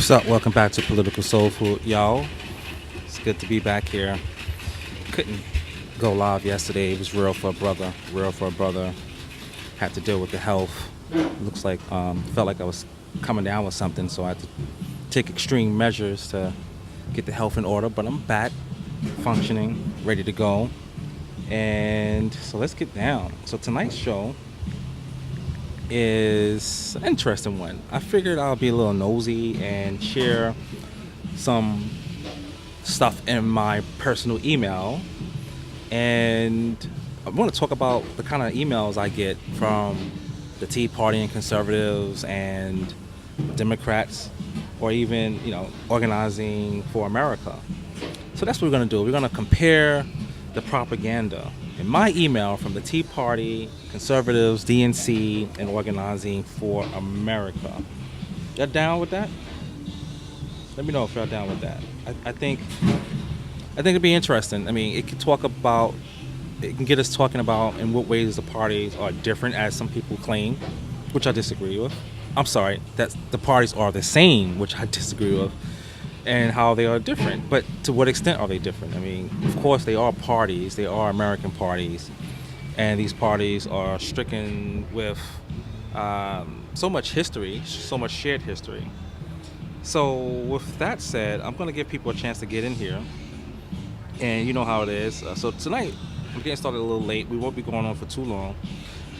What's up? Welcome back to Political Soul Food, y'all. It's good to be back here. Couldn't go live yesterday. It was real for a brother. Real for a brother. Had to deal with the health. Looks like felt like I was coming down with something, so I had to take extreme measures to get the health in order. But I'm back, functioning, ready to go. And so let's get down. So tonight's show is an interesting one. I figured I'll be a little nosy and share some stuff in my personal email. And I want to talk about the kind of emails I get from the Tea Party and conservatives and Democrats, or even, Organizing for America. So that's what we're going to do. We're going to compare the propaganda in my email from the Tea Party, conservatives, DNC, and Organizing for America. Y'all down with that? Let me know if y'all down with that. I think it'd be interesting. I mean, it can get us talking about in what ways the parties are different, as some people claim, which I disagree with. I'm sorry, that the parties are the same, which I disagree with, and how they are different. But to what extent are they different? I mean, of course, they are parties. They are American parties. And these parties are stricken with so much history, so much shared history. So with that said, I'm going to give people a chance to get in here. And you know how it is. So tonight, I'm getting started a little late. We won't be going on for too long.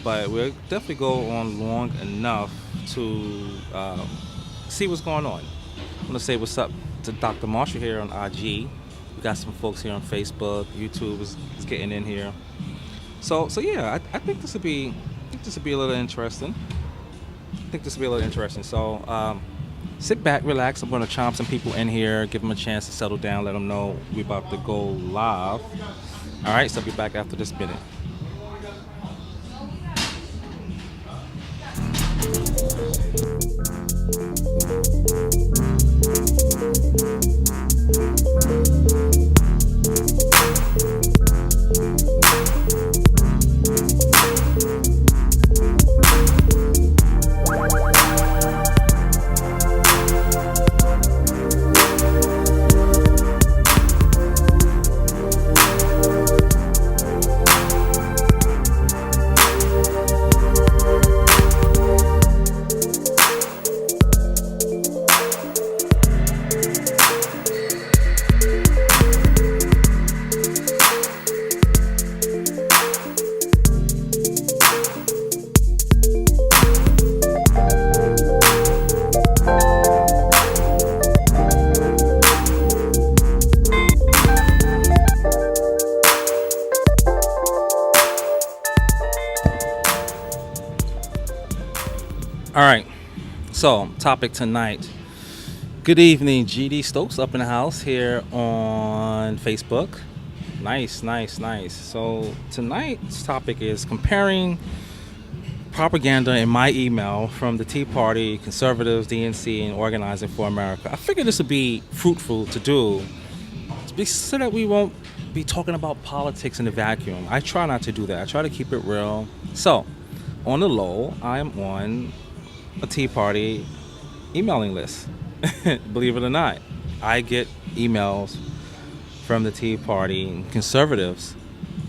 But we'll definitely go on long enough to see what's going on. I'm going to say what's up to Dr. Marshall here on IG. We got some folks here on Facebook. YouTube is getting in here. So yeah, I think this would be a little interesting. So sit back, relax. I'm going to chomp some people in here, give them a chance to settle down, let them know we're about to go live. All right, so I'll be back after this minute. All right, so topic tonight. Good evening, GD Stokes up in the house here on Facebook. Nice. So tonight's topic is comparing propaganda in my email from the Tea Party, conservatives, DNC, and Organizing for America. I figured this would be fruitful to do so that we won't be talking about politics in a vacuum. I try not to do that. I try to keep it real. So, on the low, I am on a Tea Party emailing list. Believe it or not, I get emails from the Tea Party and conservatives,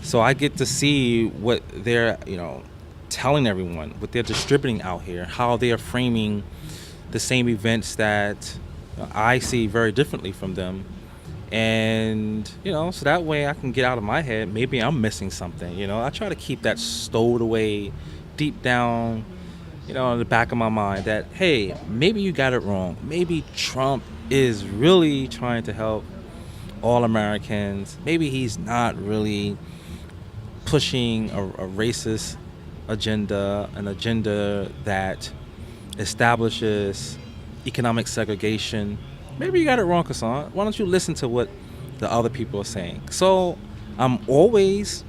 so I get to see what they're telling everyone, what they're distributing out here, how they are framing the same events that I see very differently from them. And so that way I can get out of my head, maybe I'm missing something. I try to keep that stowed away deep down in the back of my mind, that, hey, maybe you got it wrong. Maybe Trump is really trying to help all Americans. Maybe he's not really pushing a racist agenda, an agenda that establishes economic segregation. Maybe you got it wrong, Kassan. Why don't you listen to what the other people are saying? So I'm always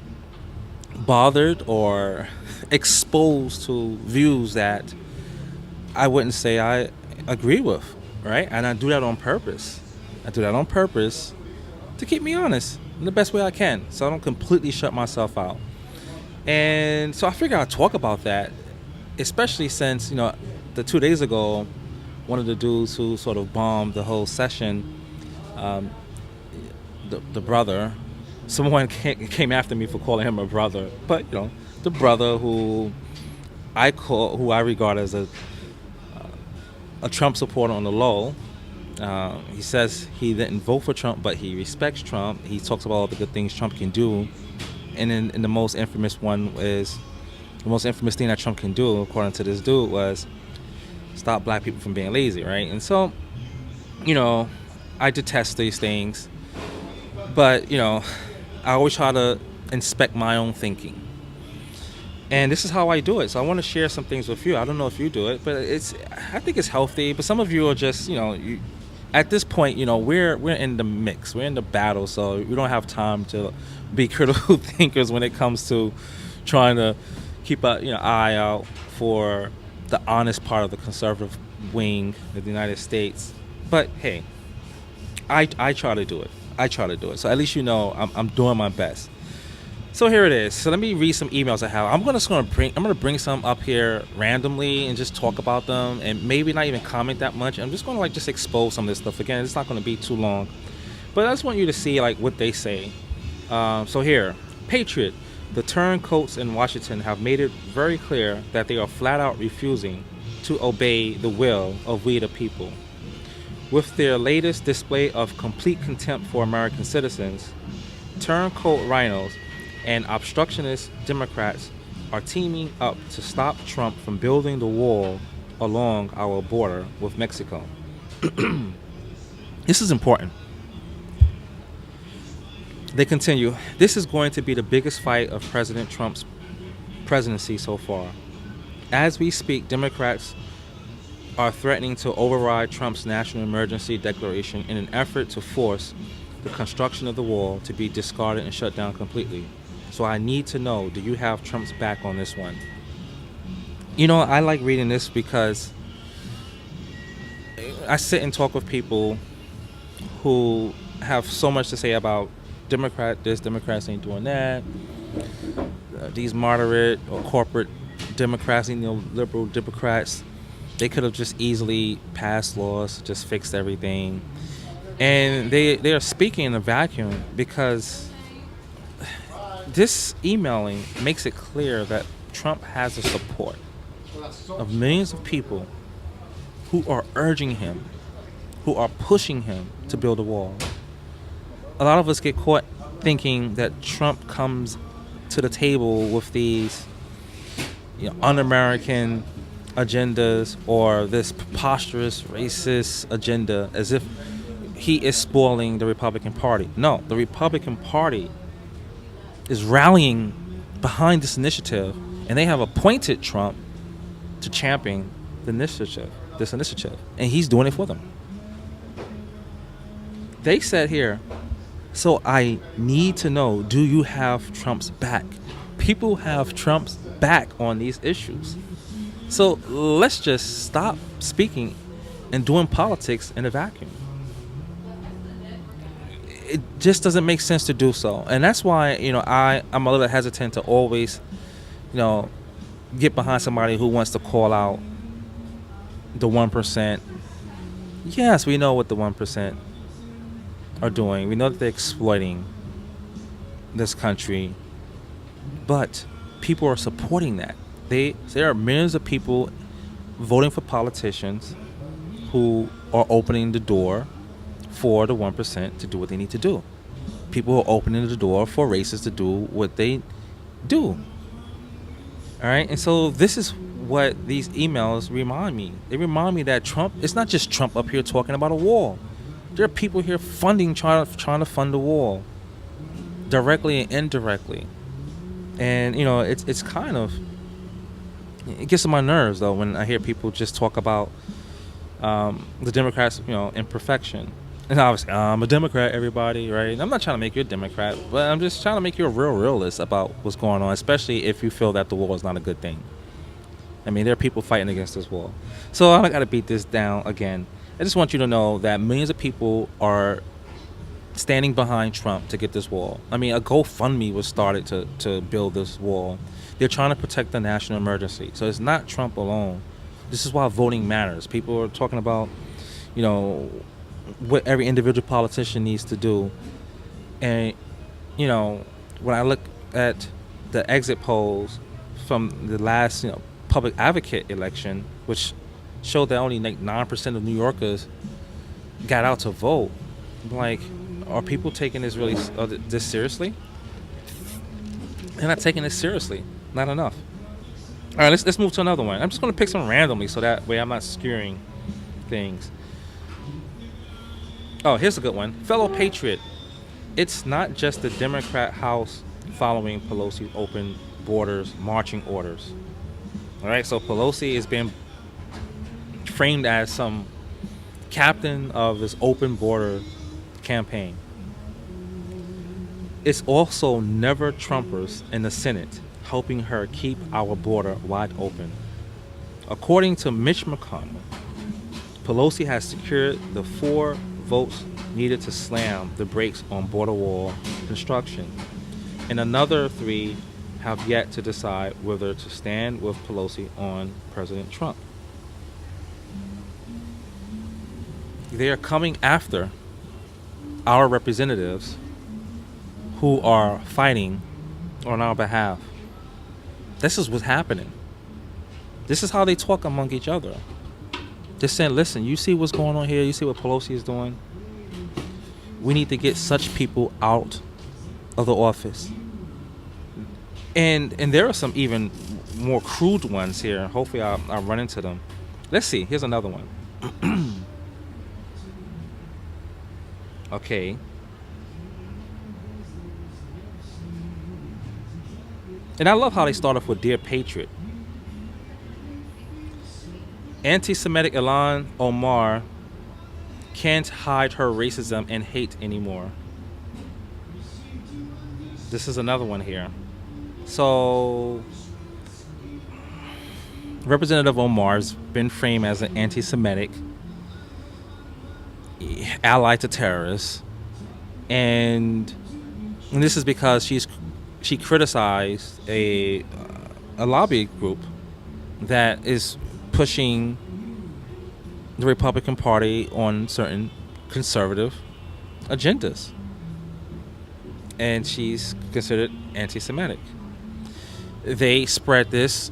bothered or exposed to views that I wouldn't say I agree with, right? And I do that on purpose. To keep me honest in the best way I can, so I don't completely shut myself out. And so I figured I'd talk about that, especially since, the 2 days ago one of the dudes who sort of bombed the whole session, um, the brother, someone came after me for calling him a brother, but the brother who I regard as a Trump supporter on the low. He says he didn't vote for Trump, but he respects Trump. He talks about all the good things Trump can do, and then the most infamous thing that Trump can do, according to this dude, was stop black people from being lazy, right? And so, I detest these things, but I always try to inspect my own thinking. And this is how I do it. So I want to share some things with you. I don't know if you do it, but I think it's healthy. But some of you are just, at this point, we're in the mix. We're in the battle. So we don't have time to be critical thinkers when it comes to trying to keep an eye out for the honest part of the conservative wing of the United States. But hey, I try to do it. So at least I'm doing my best. So here it is. So let me read some emails I have. I'm gonna bring some up here randomly and just talk about them, and maybe not even comment that much. I'm just gonna just expose some of this stuff. Again, it's not gonna be too long, but I just want you to see what they say. So here, Patriot. The turncoats in Washington have made it very clear that they are flat out refusing to obey the will of we the people. With their latest display of complete contempt for American citizens, turncoat rhinos and obstructionist Democrats are teaming up to stop Trump from building the wall along our border with Mexico. This is important. They continue, this is going to be the biggest fight of President Trump's presidency so far. As we speak, Democrats are threatening to override Trump's national emergency declaration in an effort to force the construction of the wall to be discarded and shut down completely. So I need to know, do you have Trump's back on this one? I like reading this because I sit and talk with people who have so much to say about Democrats ain't doing that. These moderate or corporate Democrats, liberal Democrats, they could have just easily passed laws, just fixed everything. And they are speaking in a vacuum because this emailing makes it clear that Trump has the support of millions of people who are urging him, who are pushing him to build a wall. A lot of us get caught thinking that Trump comes to the table with these un-American agendas or this preposterous racist agenda as if he is spoiling the Republican Party. No, the Republican Party is rallying behind this initiative, and they have appointed Trump to champion this initiative, and he's doing it for them. They said here, so I need to know, do you have Trump's back? People have Trump's back on these issues. So let's just stop speaking and doing politics in a vacuum. It just doesn't make sense to do so. And that's why, I'm a little hesitant to always, get behind somebody who wants to call out the 1%. Yes, we know what the 1% are doing. We know that they're exploiting this country, but people are supporting that. There are millions of people voting for politicians who are opening the door for the 1% to do what they need to do. People are opening the door for racists to do what they do. All right, and so this is what these emails remind me. They remind me that Trump, it's not just Trump up here talking about a wall. There are people here trying to fund the wall, directly and indirectly. And it's kind of, it gets on my nerves though when I hear people just talk about the Democrats, imperfection. And obviously, I'm a Democrat, everybody, right? And I'm not trying to make you a Democrat, but I'm just trying to make you a real realist about what's going on, especially if you feel that the wall is not a good thing. I mean, there are people fighting against this wall. So I got to beat this down again. I just want you to know that millions of people are standing behind Trump to get this wall. I mean, a GoFundMe was started to build this wall. They're trying to protect the national emergency. So it's not Trump alone This is why voting matters. People are talking about, you know, what every individual politician needs to do. And, you know, when I look at the exit polls from the last, public advocate election, which showed that only like 9% of New Yorkers got out to vote, I'm like, are people taking this this seriously? They're not taking this seriously. Not enough. All right, let's move to another one. I'm just going to pick some randomly so that way I'm not skewing things. Oh, here's a good one. Fellow patriot, it's not just the Democrat House following Pelosi's open borders marching orders. All right, so Pelosi is being framed as some captain of this open border campaign. It's also never Trumpers in the Senate helping her keep our border wide open. According to Mitch McConnell, Pelosi has secured the 4 votes needed to slam the brakes on border wall construction, and another 3 have yet to decide whether to stand with Pelosi on President Trump. They are coming after our representatives who are fighting on our behalf. This is what's happening. This is how they talk among each other. They're saying, listen, you see what's going on here? You see what Pelosi is doing? We need to get such people out of the office. And there are some even more crude ones here. Hopefully I'll run into them. Let's see. Here's another one. Okay. And I love how they start off with Dear Patriot. Anti-Semitic Ilhan Omar can't hide her racism and hate anymore. This is another one here. So, Representative Omar's been framed as an anti-Semitic ally to terrorists, and this is because she criticized a lobby group that is pushing the Republican Party on certain conservative agendas, and she's considered anti-Semitic. They spread this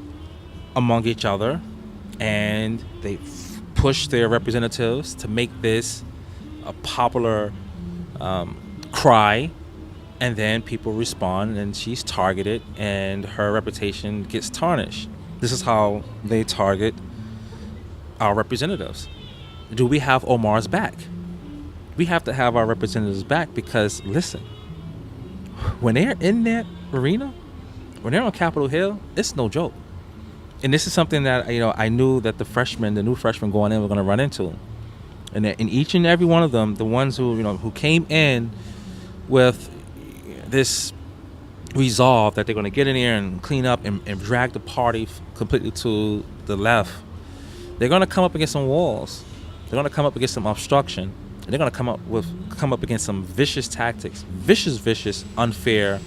among each other, and they push their representatives to make this a popular cry, and then people respond, and she's targeted, and her reputation gets tarnished. This is how they target our representatives. Do we have Omar's back? We have to have our representatives back because, listen, when they're in that arena, when they're on Capitol Hill, it's no joke. And this is something that, I knew that the new freshmen going in were going to run into. And in each and every one of them, the ones who came in with this resolve that they're going to get in there and clean up and drag the party completely to the left, they're going to come up against some walls. They're going to come up against some obstruction. And they're going to come up against some vicious tactics, vicious, unfair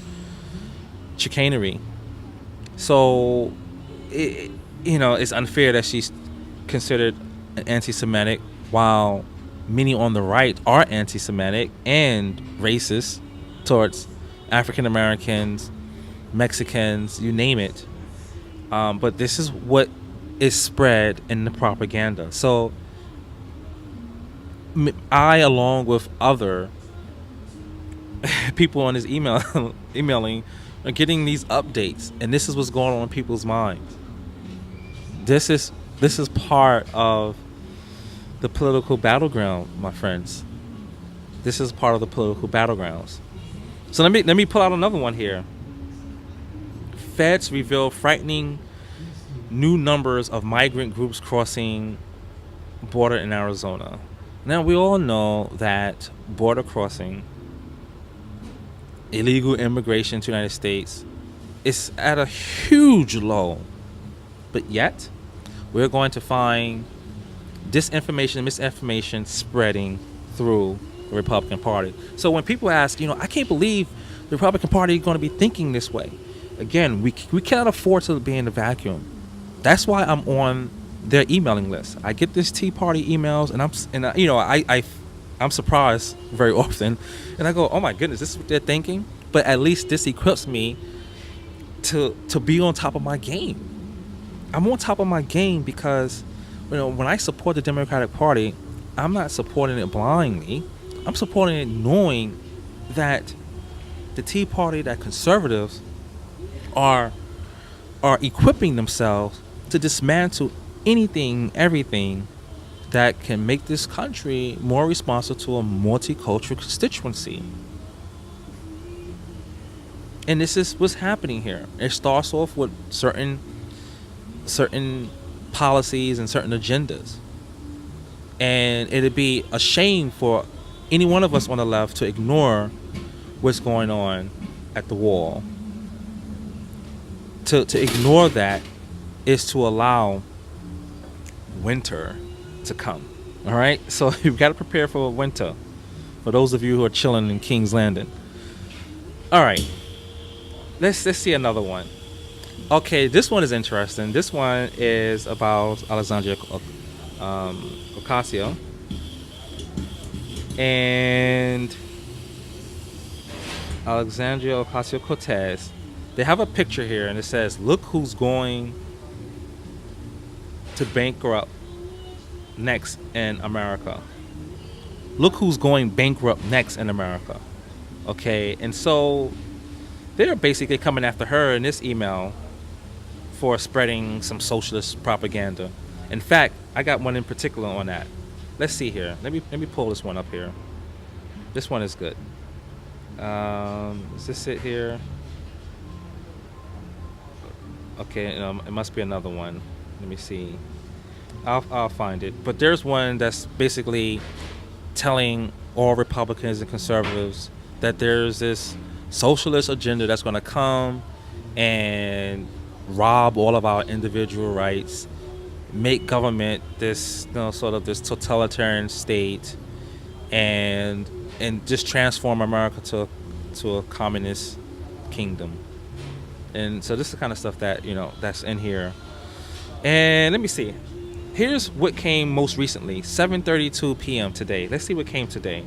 chicanery. So, it's unfair that she's considered an anti-Semitic, while many on the right are anti-Semitic and racist towards African Americans, Mexicans, you name it. But this is what is spread in the propaganda. So I, along with other people on this emailing, are getting these updates, and this is what's going on in people's minds. This is part of the political battleground, my friends. This is part of the political battlegrounds. So let me pull out another one here. Feds reveal frightening new numbers of migrant groups crossing border in Arizona. Now, we all know that border crossing, illegal immigration to the United States, is at a huge low. But yet, we're going to find disinformation and misinformation spreading through the Republican Party. So when people ask, I can't believe the Republican Party is going to be thinking this way. Again, we cannot afford to be in a vacuum. That's why I'm on their emailing list. I get this Tea Party emails, I'm surprised very often, and I go, oh my goodness, this is what they're thinking. But at least this equips me to be on top of my game. I'm on top of my game because, when I support the Democratic Party, I'm not supporting it blindly. I'm supporting it knowing that the Tea Party, that conservatives are equipping themselves to dismantle anything, everything that can make this country more responsive to a multicultural constituency. And this is what's happening here. It starts off with certain policies and certain agendas. And it'd be a shame for any one of us on the left to ignore what's going on at the wall. To ignore that is to allow winter to come. All right? So you've got to prepare for winter. For those of you who are chilling in King's Landing. All right. Let's see another one. Okay, this one is interesting. This one is about Alexandria Ocasio. And Alexandria Ocasio-Cortez. They have a picture here, and it says, "Look who's going to bankrupt next in America." Look who's going bankrupt next in America. Okay, and so they're basically coming after her in this email for spreading some socialist propaganda. In fact, I got one in particular on that. Let's see here. Let me pull this one up here. This one is good. Is this it here? Okay, it must be another one. Let me see. I'll find it. But there's one that's basically telling all Republicans and conservatives that there's this socialist agenda that's going to come and rob all of our individual rights, make government this, sort of this totalitarian state, and just transform America to a communist kingdom. And so this is the kind of stuff that that's in here. And let me see. Here's what came most recently, 7:32 p.m. today. Let's see what came today.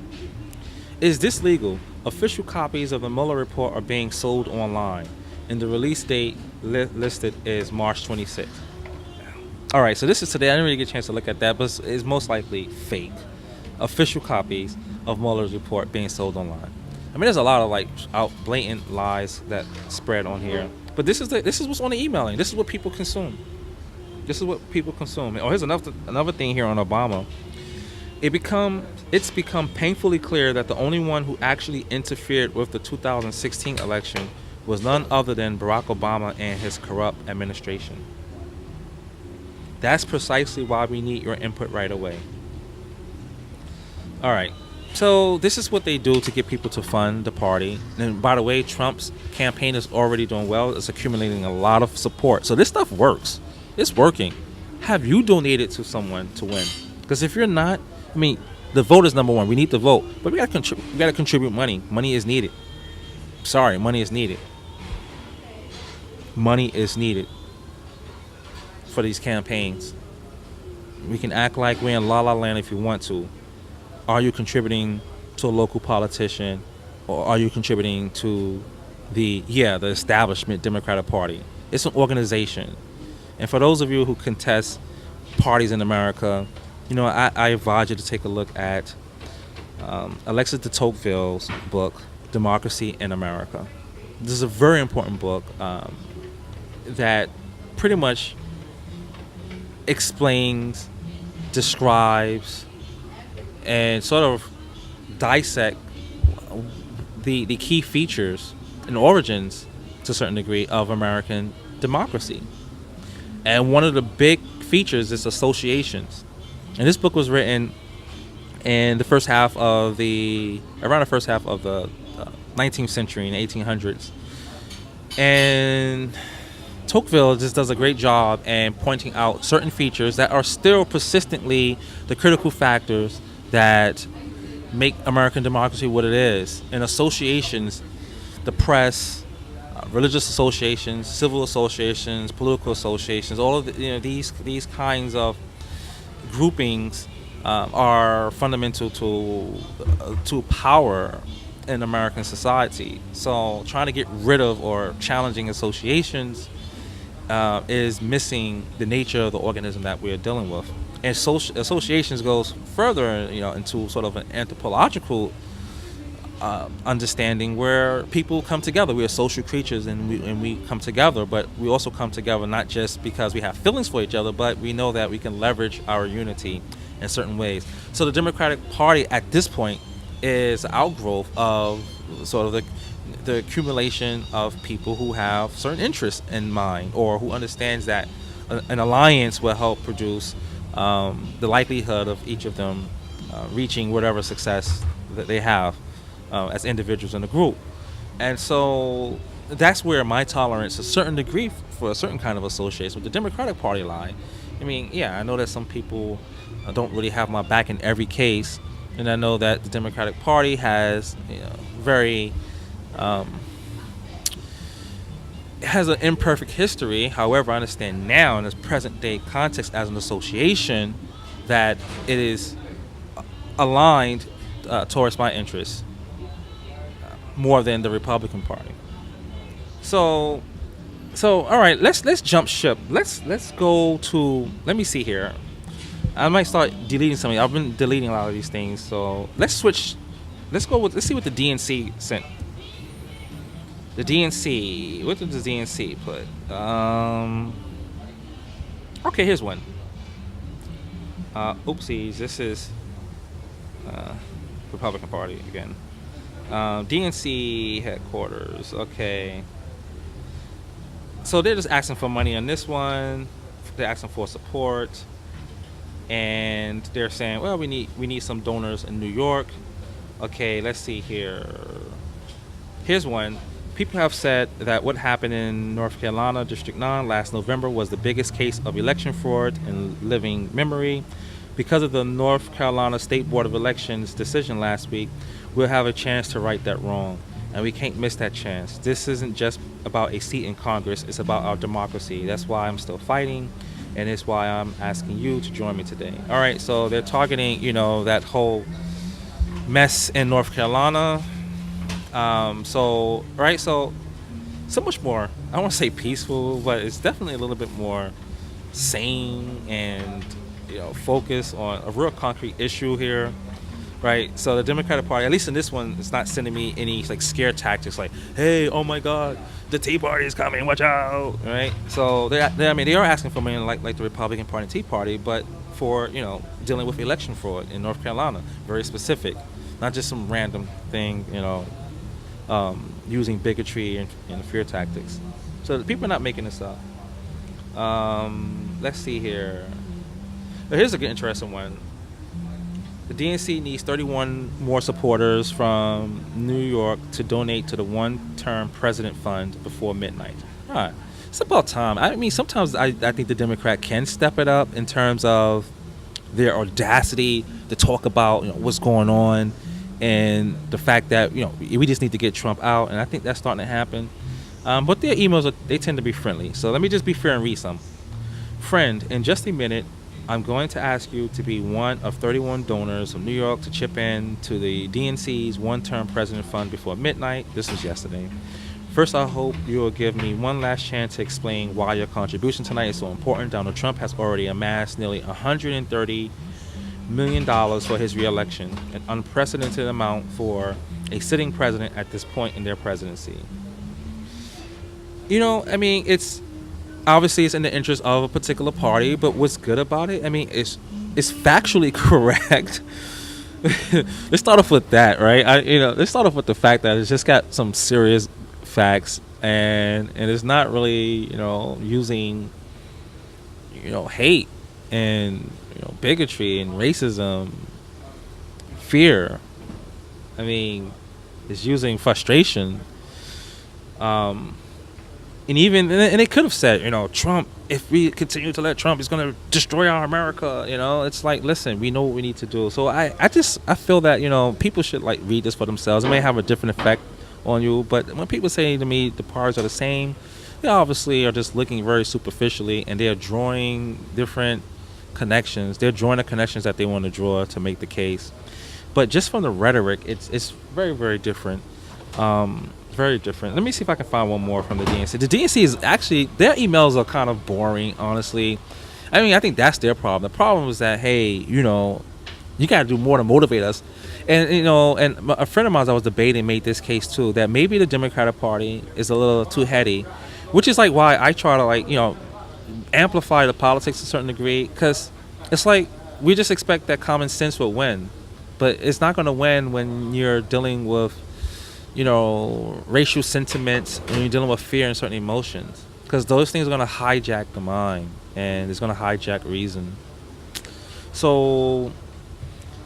Is this legal? Official copies of the Mueller report are being sold online, and the release date listed is March 26th. All right, so this is today. I didn't really get a chance to look at that, but it's most likely fake. Official copies of Mueller's report being sold online. I mean, there's a lot of blatant lies that spread on here, but this is what's on the emailing. This is what people consume. Oh, here's another thing here on Obama. It's become painfully clear that the only one who actually interfered with the 2016 election was none other than Barack Obama and his corrupt administration. That's precisely why we need your input right away. All right. So this is what they do to get people to fund the party. And by the way, Trump's campaign is already doing well. It's accumulating a lot of support. So this stuff works. It's working. Have you donated to someone to win? Because if you're not, the vote is number one. We need the vote, but we got to contribute money. Money is needed. Sorry, money is needed. Money is needed for these campaigns. We can act like we're in La La Land if you want to. Are you contributing to a local politician, or are you contributing to the establishment Democratic Party? It's an organization. And for those of you who contest parties in America, I advise you to take a look at Alexis de Tocqueville's book, Democracy in America. This is a very important book that pretty much explains, describes, and sort of dissect the key features and origins, to a certain degree, of American democracy. And one of the big features is associations. And this book was written in the first half of the 19th century, in the 1800s. And Tocqueville just does a great job in pointing out certain features that are still persistently the critical factors that make American democracy what it is. And associations, the press, religious associations, civil associations, political associations, all of these kinds of groupings are fundamental to power in American society. So trying to get rid of or challenging associations is missing the nature of the organism that we're dealing with. And associations goes further, into sort of an anthropological understanding where people come together. We are social creatures, and we come together, but we also come together not just because we have feelings for each other, but we know that we can leverage our unity in certain ways. So the Democratic Party at this point is outgrowth of sort of the accumulation of people who have certain interests in mind, or who understands that an alliance will help produce the likelihood of each of them reaching whatever success that they have as individuals in the group. And so that's where my tolerance, a certain degree, for a certain kind of association with the Democratic Party lie. I mean, yeah, I know that some people don't really have my back in every case, and I know that the Democratic Party has very has an imperfect history. However, I understand now in this present day context as an association that it is aligned towards my interests more than the Republican Party. So all right, let's jump ship. Let's go to, let me see here. I might start deleting something. I've been deleting a lot of these things. So let's switch. Let's see what the DNC sent. The DNC. What did the DNC put? Okay, here's one. Oopsies. This is Republican Party again. DNC headquarters. Okay. So they're just asking for money on this one. They're asking for support, and they're saying, well, we need some donors in New York. Okay, let's see here. Here's one. People have said that what happened in North Carolina, District 9, last November was the biggest case of election fraud in living memory. Because of the North Carolina State Board of Elections decision last week, we'll have a chance to right that wrong, and we can't miss that chance. This isn't just about a seat in Congress, it's about our democracy. That's why I'm still fighting, and it's why I'm asking you to join me today. All right, so they're targeting, that whole mess in North Carolina. So much more, I don't want to say peaceful, but it's definitely a little bit more sane and focus on a real concrete issue here, right? So the Democratic Party, at least in this one, it's not sending me any scare tactics like, hey, oh my God, the Tea Party is coming, watch out, right? So they are asking for money like the Republican Party and Tea Party, but for dealing with election fraud in North Carolina, very specific, not just some random thing, using bigotry and fear tactics. So the people are not making this up. Let's see here. Here's a good interesting one. The DNC needs 31 more supporters from New York to donate to the one-term president fund before midnight. All right. It's about time. I mean, sometimes I think the Democrat can step it up in terms of their audacity to talk about what's going on, and the fact that we just need to get Trump out, and I think that's starting to happen. But their emails they tend to be friendly. So let me just be fair and read some. Friend, in just a minute, I'm going to ask you to be one of 31 donors from New York to chip in to the DNC's one-term president fund before midnight. This was yesterday. First, I hope you will give me one last chance to explain why your contribution tonight is so important. Donald Trump has already amassed nearly $130 million for his re-election, an unprecedented amount for a sitting president at this point in their presidency. It's obviously it's in the interest of a particular party, but what's good about it? It's factually correct. Let's start off with that, right? Let's start off with the fact that it's just got some serious facts, and it's not really using hate and bigotry and racism, fear. It's using frustration. And it could have said, Trump, if we continue to let Trump, he's going to destroy our America. It's like, listen, we know what we need to do. So I feel that, people should read this for themselves. It may have a different effect on you. But when people say to me the parties are the same, they obviously are just looking very superficially, and they're drawing different connections. They're drawing the connections that they want to draw to make the case. But just from the rhetoric, it's very, very different. Very different. Let me see if I can find one more from the DNC. The DNC is actually, their emails are kind of boring, honestly. I mean, I think that's their problem. The problem is that, hey, you got to do more to motivate us. And, and a friend of mine I was debating made this case too, that maybe the Democratic Party is a little too heady, which is like why I try to amplify the politics to a certain degree, because it's like we just expect that common sense will win. But it's not going to win when you're dealing with, racial sentiments, when you're dealing with fear and certain emotions. Because those things are going to hijack the mind, and it's going to hijack reason. So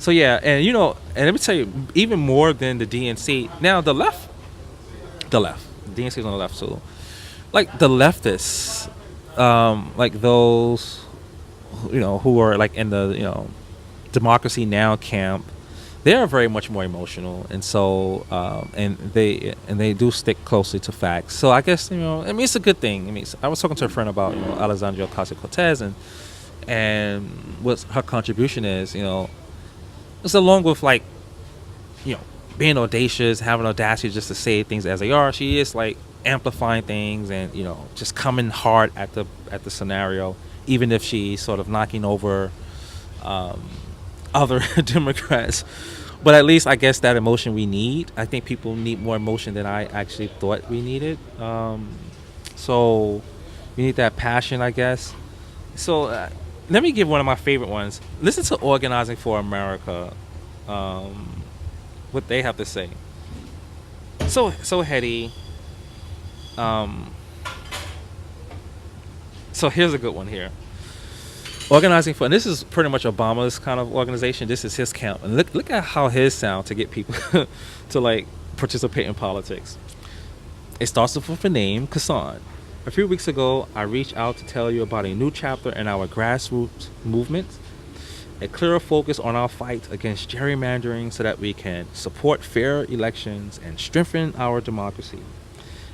yeah, and and let me tell you, even more than the DNC, now the DNC is on the left, so like the leftists, like those, who are like in the, Democracy Now camp, they are very much more emotional, and so and they do stick closely to facts. So I guess it's a good thing. I mean, I was talking to a friend about Alexandria Ocasio-Cortez and what her contribution is. It's along with like being audacious, having audacity just to say things as they are. She is like amplifying things and just coming hard at the scenario, even if she's sort of knocking over other Democrats. But at least I guess that emotion we need. I think people need more emotion than I actually thought we needed. So we need that passion, I guess. So let me give one of my favorite ones. Listen to Organizing for America, what they have to say. So heady. So here's a good one here. Organizing for, and this is pretty much Obama's kind of organization. This is his camp, and look at how his sound to get people to like participate in politics. It starts off with the name Kassan. A few weeks ago, I reached out to tell you about a new chapter in our grassroots movement, a clearer focus on our fight against gerrymandering so that we can support fair elections and strengthen our democracy.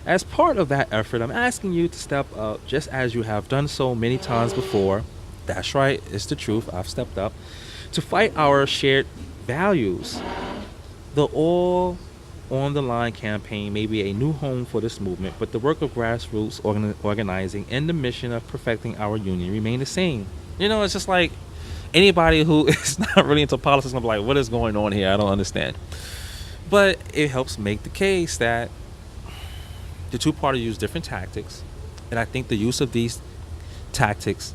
As part of that effort, I'm asking you to step up just as you have done so many times before. That's right, it's the truth, I've stepped up, to fight our shared values. The All on the Line campaign may be a new home for this movement, but the work of grassroots organizing and the mission of perfecting our union remain the same. It's just like anybody who is not really into politics is going to be like, what is going on here? I don't understand. But it helps make the case that the two parties use different tactics, and I think the use of these tactics,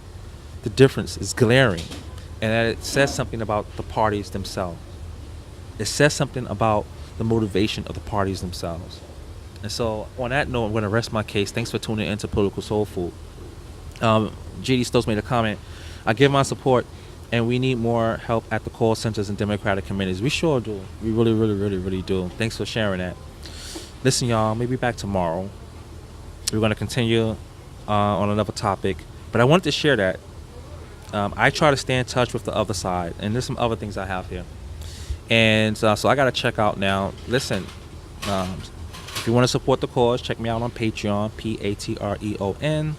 the difference is glaring, and that it says something about the parties themselves. It says something about the motivation of the parties themselves. And so on that note, I'm going to rest my case. Thanks for tuning into Political Soul Food. GD Stokes made a comment. I give my support, and we need more help at the call centers and Democratic committees. We sure do. We really, really, really, really do. Thanks for sharing that. Listen, y'all, maybe back tomorrow. We're going to continue on another topic, but I wanted to share that. I try to stay in touch with the other side, and there's some other things I have here. And so I got to check out now. Listen, if you want to support the cause, check me out on Patreon, Patreon,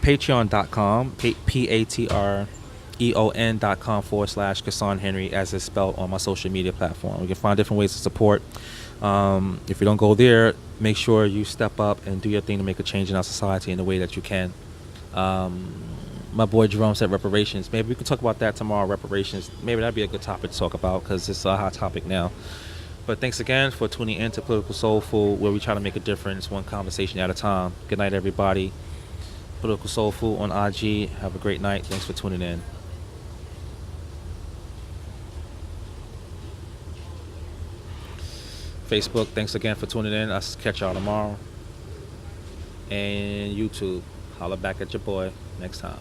patreon.com, patreon.com/Kassan Henry, as it's spelled on my social media platform. You can find different ways to support. If you don't go there, make sure you step up and do your thing to make a change in our society in the way that you can. My boy Jerome said reparations. Maybe we could talk about that tomorrow, reparations. Maybe that'd be a good topic to talk about because it's a hot topic now. But thanks again for tuning in to Political Soul Food, where we try to make a difference one conversation at a time. Good night, everybody. Political Soul Food on IG. Have a great night. Thanks for tuning in. Facebook, thanks again for tuning in. I'll catch y'all tomorrow. And YouTube, holla back at your boy next time.